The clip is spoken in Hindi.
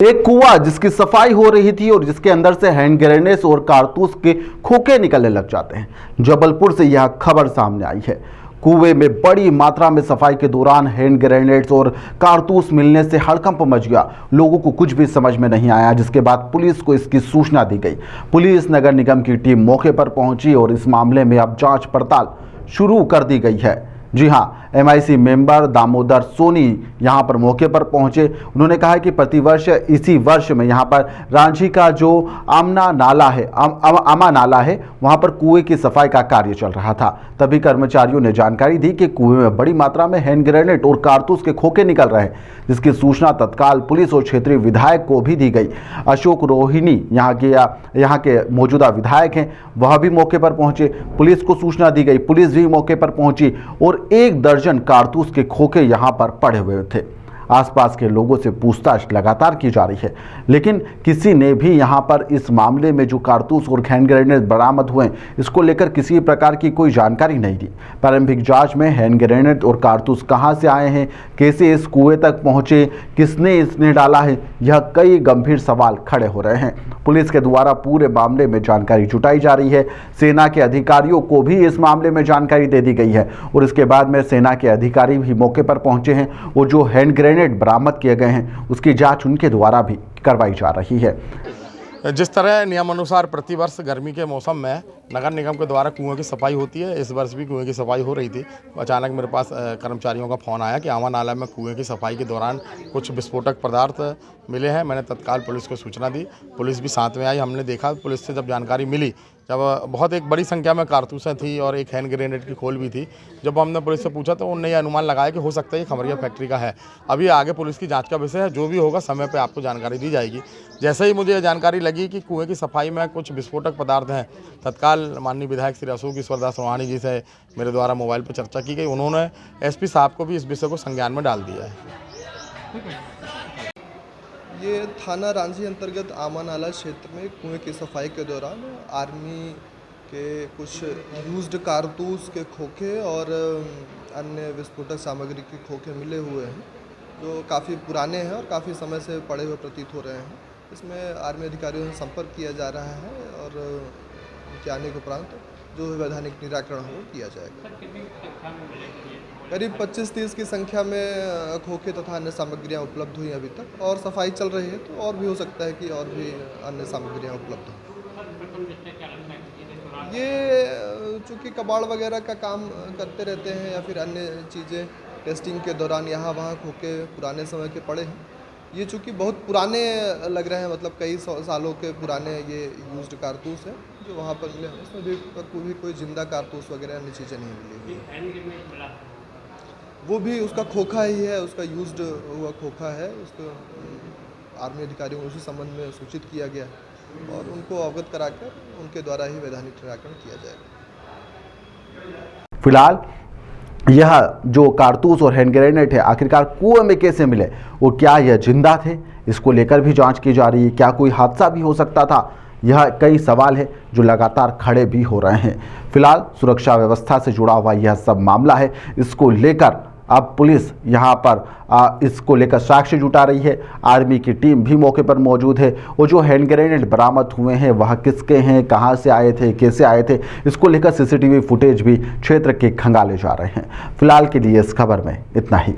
एक कुआं जिसकी सफाई हो रही थी और जिसके अंदर से हैंड ग्रेनेड्स और कारतूस के खोखे निकलने लग जाते हैं। जबलपुर से यह खबर सामने आई है। कुएं में बड़ी मात्रा में सफाई के दौरान हैंड ग्रेनेड्स और कारतूस मिलने से हड़कंप मच गया। लोगों को कुछ भी समझ में नहीं आया, जिसके बाद पुलिस को इसकी सूचना दी गई। पुलिस नगर निगम की टीम मौके पर पहुंची और इस मामले में अब जांच पड़ताल शुरू कर दी गई है। जी हां, MIC मेंबर दामोदर सोनी यहां पर मौके पर पहुंचे। उन्होंने कहा कि प्रतिवर्ष इसी वर्ष में यहां पर रांची का जो आमा नाला है वहां पर कुएं की सफाई का कार्य चल रहा था। तभी कर्मचारियों ने जानकारी दी कि कुएं में बड़ी मात्रा में हैंड ग्रेनेड और कारतूस के खोखे निकल रहे हैं, जिसकी सूचना तत्काल पुलिस और क्षेत्रीय विधायक को भी दी गई। अशोक रोहिणी यहाँ के मौजूदा विधायक हैं, वह भी मौके पर पहुंचे। पुलिस को सूचना दी गई, पुलिस भी मौके पर पहुंची और 1 दर्जन कारतूस के खोखे यहां पर पड़े हुए थे। आसपास के लोगों से पूछताछ लगातार की जा रही है, लेकिन किसी ने भी यहां पर इस मामले में जो कारतूस और हैंड ग्रेनेड बरामद हुए इसको लेकर किसी प्रकार की कोई जानकारी नहीं दी। प्रारंभिक जांच में हैंड ग्रेनेड और कारतूस कहां से आए हैं, कैसे इस कुएं तक पहुंचे, किसने इसने डाला है, यह कई गंभीर सवाल खड़े हो रहे हैं। पुलिस के द्वारा पूरे मामले में जानकारी जुटाई जा रही है। सेना के अधिकारियों को भी इस मामले में जानकारी दे दी गई है और इसके बाद में सेना के अधिकारी भी मौके पर पहुंचे हैं और जो हैंड ग्रेनेड बरामद किए गए हैं उसकी जांच उनके द्वारा भी करवाई जा रही है। जिस तरह नियमानुसार प्रतिवर्ष गर्मी के मौसम में नगर निगम के द्वारा कुएं की सफाई होती है, इस वर्ष भी कुएं की सफाई हो रही थी। अचानक मेरे पास कर्मचारियों का फ़ोन आया कि आमा नाला में कुएं की सफाई के दौरान कुछ विस्फोटक पदार्थ मिले हैं। मैंने तत्काल पुलिस को सूचना दी, पुलिस भी साथ में आई। हमने देखा, पुलिस से जब जानकारी मिली, जब बहुत एक बड़ी संख्या में कारतूसें थी और एक हैंड ग्रेनेड की खोल भी थी। जब हमने पुलिस से पूछा तो उन्होंने ये अनुमान लगाया कि हो सकता है ये खमरिया फैक्ट्री का है। अभी आगे पुलिस की जांच का विषय है, जो भी होगा समय पे आपको जानकारी दी जाएगी। जैसे ही मुझे जानकारी लगी कि कुएं की सफाई में कुछ विस्फोटक पदार्थ हैं, तत्काल माननीय विधायक श्री अशोक ईश्वर दास रोहाणी जी से मेरे द्वारा मोबाइल पर चर्चा की गई। उन्होंने SP साहब को भी इस विषय को संज्ञान में डाल दिया है। ये थाना रांची अंतर्गत आमा नाला क्षेत्र में कुएं की सफाई के दौरान आर्मी के कुछ यूज्ड कारतूस के खोखे और अन्य विस्फोटक सामग्री के खोखे मिले हुए हैं, जो काफ़ी पुराने हैं और काफ़ी समय से पड़े हुए प्रतीत हो रहे हैं। इसमें आर्मी अधिकारियों से संपर्क किया जा रहा है और उनके आने के उपरांत जो वैधानिक निराकरण हो किया जाएगा। करीब 25-30 की संख्या में खोखे तथा अन्य सामग्रियां उपलब्ध हुई अभी तक, और सफाई चल रही है तो और भी हो सकता है कि और भी अन्य सामग्रियां उपलब्ध हों। ये चूँकि कबाड़ वगैरह का काम करते रहते हैं या फिर अन्य चीज़ें टेस्टिंग के दौरान यहाँ वहाँ खोखे पुराने समय के पड़े हैं। ये चूँकि बहुत पुराने लग रहे हैं, मतलब कई सालों के पुराने ये यूज्ड कारतूस हैं जो वहाँ पर मिले हैं। इसमें भी कोई जिंदा कारतूस वगैरह अन्य चीज़ें नहीं मिली। वो भी उसका खोखा ही है, उसका यूज्ड हुआ खोखा है। उसको आर्मी अधिकारियों को उसी संबंध में सूचित किया गया और उनको अवगत कराकर उनके द्वारा ही वैधानिक निराकरण किया जाएगा। फिलहाल यह जो कारतूस और हैंड ग्रेनेड है आखिरकार कुएं में कैसे मिले और क्या यह जिंदा थे, इसको लेकर भी जांच की जा रही है। क्या कोई हादसा भी हो सकता था, यह कई सवाल है जो लगातार खड़े भी हो रहे हैं। फिलहाल सुरक्षा व्यवस्था से जुड़ा हुआ यह सब मामला है। इसको लेकर अब पुलिस यहाँ पर इसको लेकर साक्ष्य जुटा रही है। आर्मी की टीम भी मौके पर मौजूद है और जो हैंड ग्रेनेड बरामद हुए हैं वह किसके हैं, कहाँ से आए थे, कैसे आए थे, इसको लेकर CCTV फुटेज भी क्षेत्र के खंगाले जा रहे हैं। फिलहाल के लिए इस खबर में इतना ही।